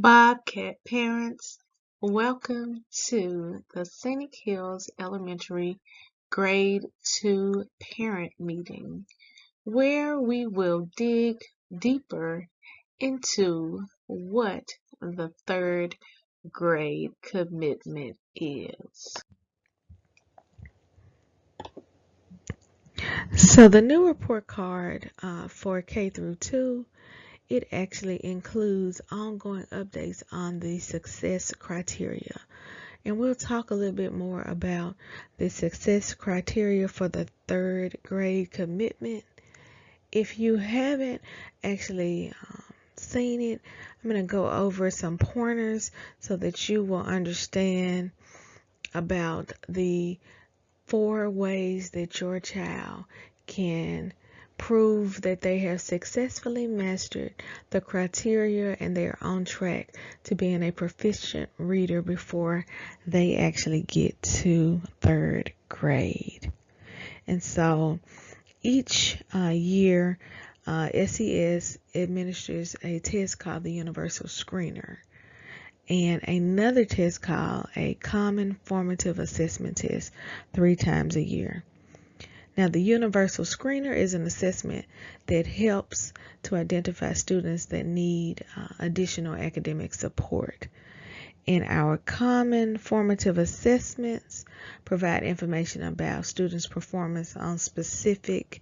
Bobcat parents, welcome to the Scenic Hills Elementary Grade 2 parent meeting, where we will dig deeper into what the third grade commitment is. So the new report card for K through 2, it actually includes ongoing updates on the success criteria. And we'll talk a little bit more about the success criteria for the third grade commitment. If you haven't actually seen it, I'm going to go over some pointers so that you will understand about the 4 ways that your child can prove that they have successfully mastered the criteria and they are on track to being a proficient reader before they actually get to 3rd grade. And so each year, SES administers a test called the Universal Screener and another test called a Common Formative Assessment Test 3 times a year. Now, the Universal Screener is an assessment that helps to identify students that need additional academic support. And our Common Formative Assessments provide information about students' performance on specific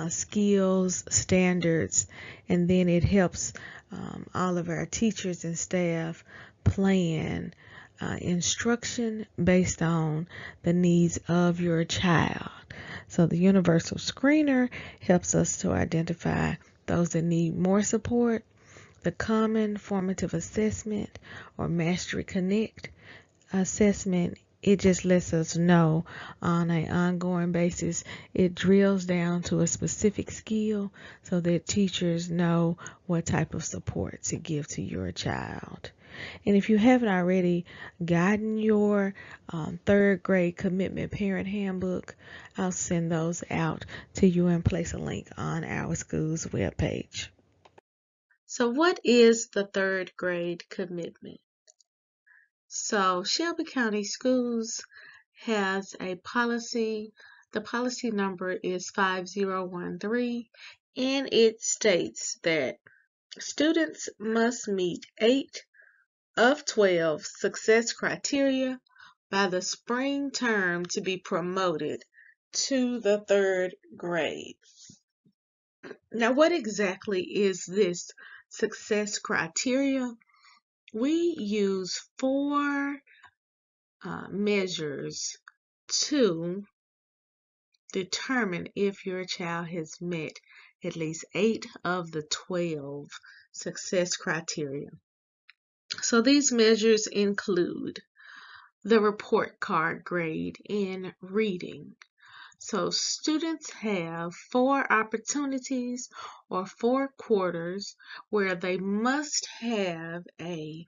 skills, standards, and then it helps all of our teachers and staff plan instruction based on the needs of your child. So the Universal Screener helps us to identify those that need more support. The Common Formative Assessment or Mastery Connect assessment, it just lets us know on an ongoing basis. It drills down to a specific skill so that teachers know what type of support to give to your child. And if you haven't already gotten your 3rd grade commitment parent handbook, I'll send those out to you and place a link on our school's webpage. So what is the 3rd grade commitment? So Shelby County Schools has a policy. The policy number is 5013, and it states that students must meet 8 of 12 success criteria by the spring term to be promoted to the 3rd grade. Now, what exactly is this success criteria? We use 4 measures to determine if your child has met at least 8 of the 12 success criteria. So these measures include the report card grade in reading. So students have 4 opportunities or 4 quarters where they must have a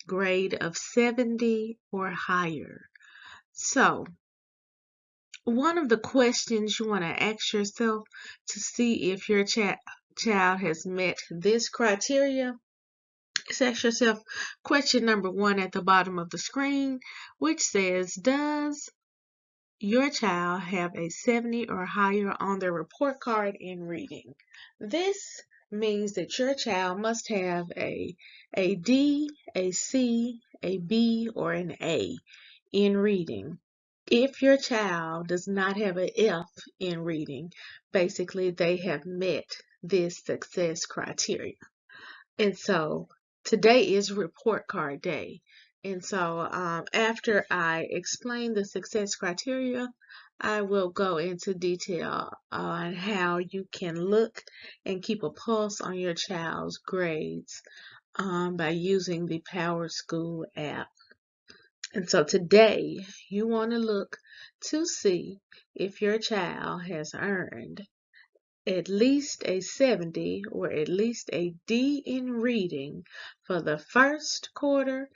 grade of 70 or higher. So one of the questions you want to ask yourself to see if your child has met this criteria, ask yourself question number 1 at the bottom of the screen, which says, does your child have a 70 or higher on their report card in reading? This means that your child must have a D, a C, a B, or an A in reading. If your child does not have an F in reading, basically they have met this success criteria. And so today is report card day. And so after I explain the success criteria, I will go into detail on how you can look and keep a pulse on your child's grades by using the PowerSchool app. And so today you want to look to see if your child has earned at least a 70 or at least a D in reading for the first quarter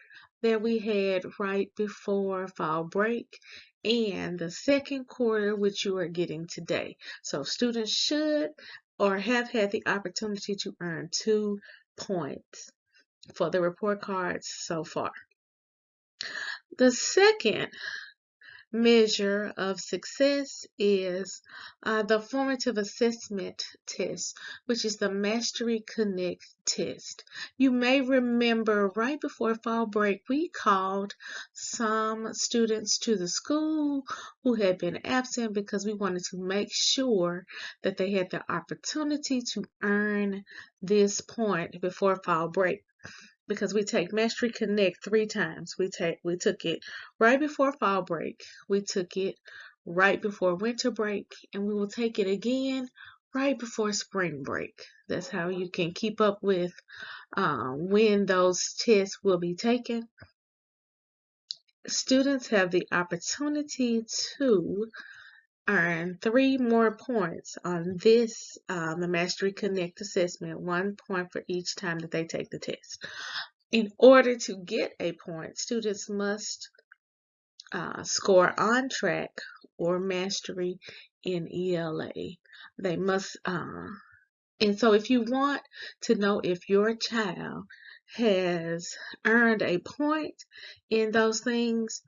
that we had right before fall break and the second quarter which you are getting today. So students should or have had the opportunity to earn 2 points. for the report cards so far. The second measure of success is the formative assessment test, which is the Mastery Connect test. You may remember right before fall break, we called some students to the school who had been absent because we wanted to make sure that they had the opportunity to earn this point before fall break. Because we take Mastery Connect 3 times. We took it right before fall break, we took it right before winter break, and we will take it again right before spring break. That's how you can keep up with when those tests will be taken. Students have the opportunity to earn 3 more points on this, the Mastery Connect assessment, 1 point for each time that they take the test. In order to get a point, students must score on track or mastery in ELA. They must, and so if you want to know if your child has earned a point in those things,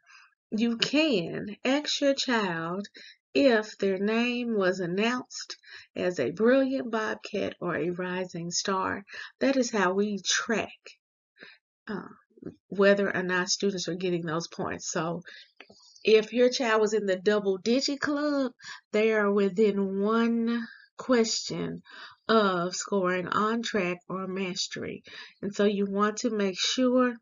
you can ask your child if their name was announced as a brilliant Bobcat or a rising star. That is how we track whether or not students are getting those points. So if your child was in the double digit club, they are within 1 question of scoring on track or mastery. And so you want to make sure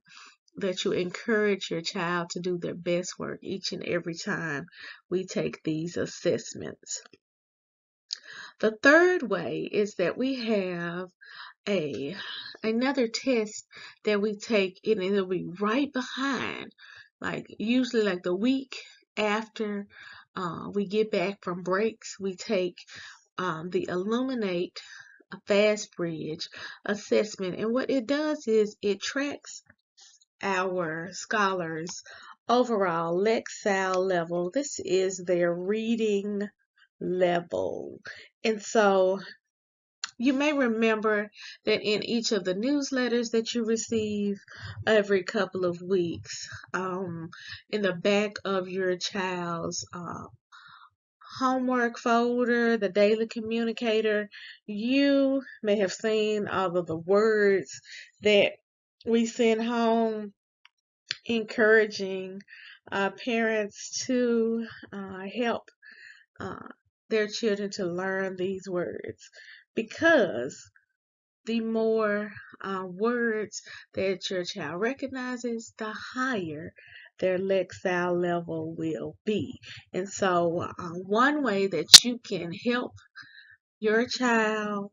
that you encourage your child to do their best work each and every time we take these assessments. The third way is that we have another test that we take, and it'll be right behind, like usually like the week after we get back from breaks. We take the Illuminate FastBridge assessment, and what it does is it tracks our scholars' overall Lexile level. This is their reading level. And so you may remember that in each of the newsletters that you receive every couple of weeks, in the back of your child's homework folder, the Daily Communicator, you may have seen all of the words that we send home, encouraging parents to help their children to learn these words, because the more words that your child recognizes, the higher their Lexile level will be. And so one way that you can help your child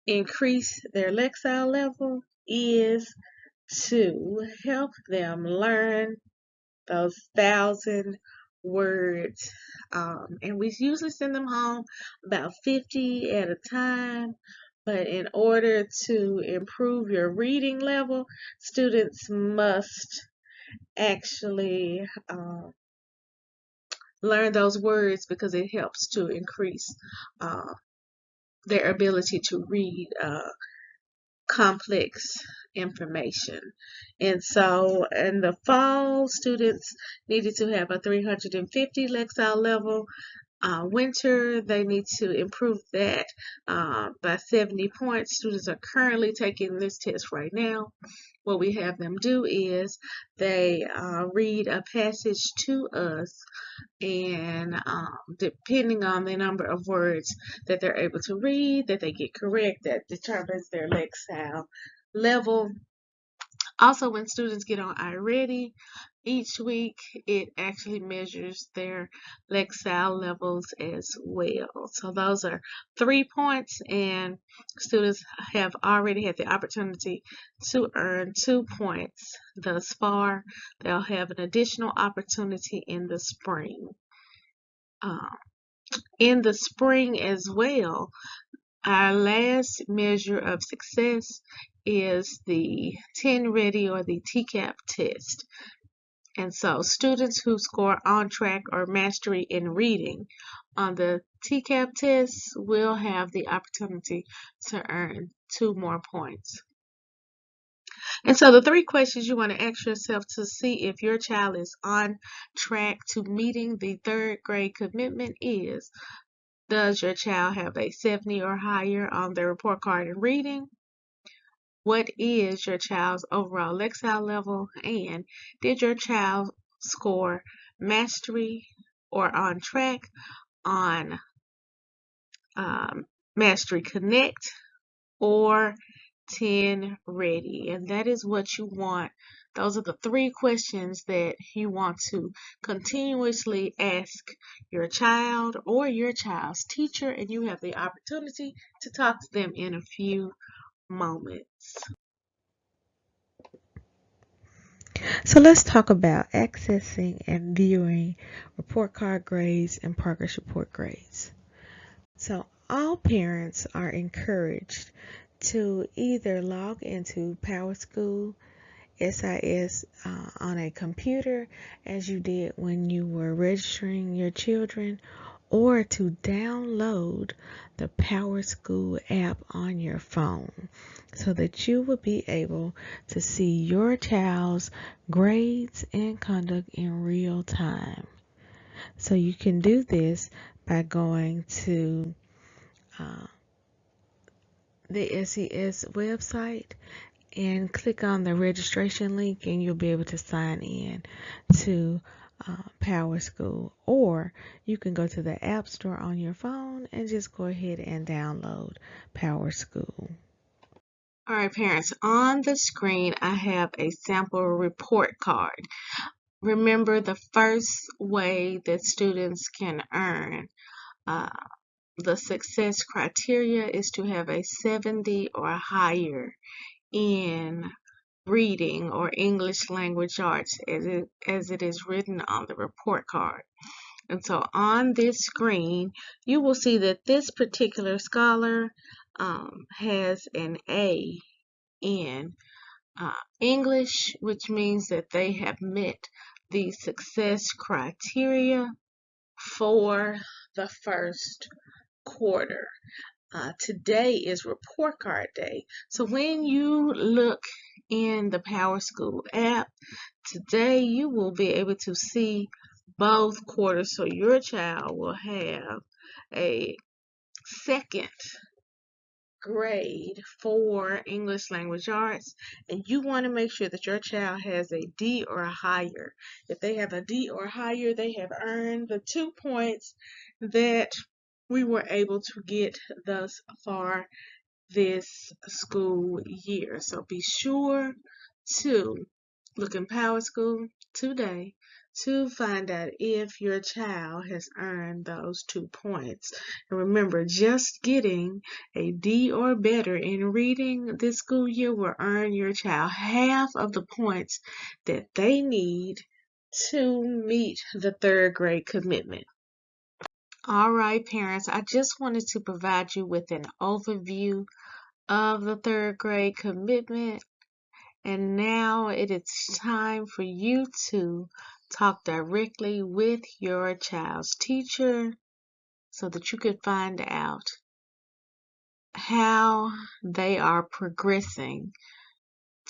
increase their Lexile level is to help them learn those 1,000 words. And we usually send them home about 50 at a time. But in order to improve your reading level, students must actually learn those words, because it helps to increase their ability to read complex information. And so in the fall, students needed to have a 350 Lexile level. Winter, they need to improve that by 70 points. Students are currently taking this test right now. What we have them do is they read a passage to us, and depending on the number of words that they're able to read, that they get correct, that determines their Lexile level. Also, when students get on iReady each week, it actually measures their Lexile levels as well. So those are 3 points, and students have already had the opportunity to earn 2 points thus far. They'll have an additional opportunity in the spring. In the spring as well, our last measure of success is the 10 Ready or the TCAP test. And so students who score on track or mastery in reading on the TCAP test will have the opportunity to earn 2 more points. And so the 3 questions you want to ask yourself to see if your child is on track to meeting the 3rd grade commitment is: does your child have a 70 or higher on their report card in reading? What is your child's overall Lexile level? And did your child score mastery or on track on Mastery Connect or 10 Ready? And that is what you want. Those are the 3 questions that you want to continuously ask your child or your child's teacher, and you have the opportunity to talk to them in a few moments. So let's talk about accessing and viewing report card grades and progress report grades. So all parents are encouraged to either log into PowerSchool SIS on a computer, as you did when you were registering your children, or to download the PowerSchool app on your phone so that you will be able to see your child's grades and conduct in real time. So you can do this by going to the SES website and click on the registration link, and you'll be able to sign in to PowerSchool. Or you can go to the App Store on your phone and just go ahead and download PowerSchool. All right, parents, on the screen I have a sample report card. Remember, the first way that students can earn the success criteria is to have a 70 or higher in reading or English language arts as it is written on the report card. And so on this screen, you will see that this particular scholar has an A in English, which means that they have met the success criteria for the first quarter. Today is report card day. So when you look in the PowerSchool app, today you will be able to see both quarters. So your child will have a 2nd grade for English language arts, and you want to make sure that your child has a D or higher. If they have a D or higher, they have earned the 2 points that we were able to get thus far this school year. So be sure to look in PowerSchool today to find out if your child has earned those 2 points. And remember, just getting a D or better in reading this school year will earn your child half of the points that they need to meet the 3rd grade commitment. All right, parents, I just wanted to provide you with an overview of the 3rd grade commitment. And now it is time for you to talk directly with your child's teacher so that you can find out how they are progressing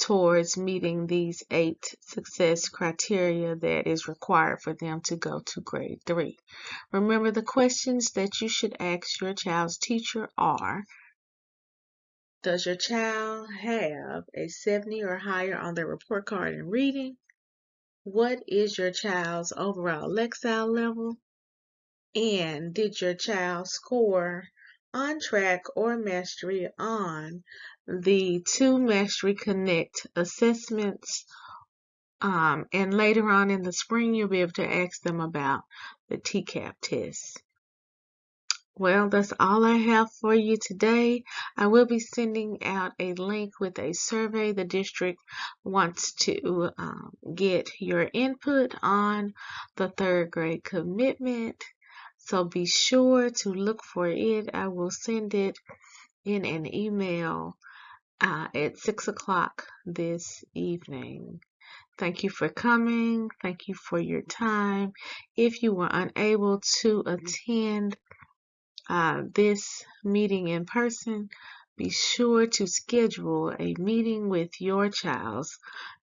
towards meeting these 8 success criteria that is required for them to go to grade 3. Remember, the questions that you should ask your child's teacher are: does your child have a 70 or higher on their report card in reading? What is your child's overall Lexile level? And did your child score on track or mastery on the 2 Mastery Connect assessments? And later on in the spring, you'll be able to ask them about the TCAP test. Well, that's all I have for you today. I will be sending out a link with a survey. The district wants to get your input on the 3rd grade commitment. So be sure to look for it. I will send it in an email at 6 o'clock this evening. Thank you for coming. Thank you for your time. If you were unable to attend this meeting in person, be sure to schedule a meeting with your child's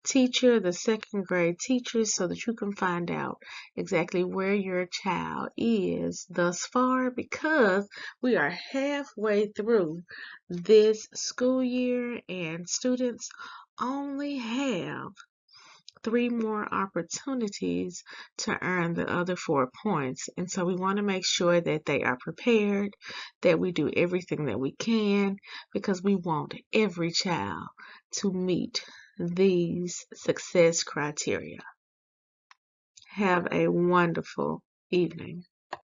teacher, the second grade teacher, so that you can find out exactly where your child is thus far, because we are halfway through this school year and students only have 3 more opportunities to earn the other 4 points. And so we want to make sure that they are prepared, that we do everything that we can, because we want every child to meet these success criteria. Have a wonderful evening.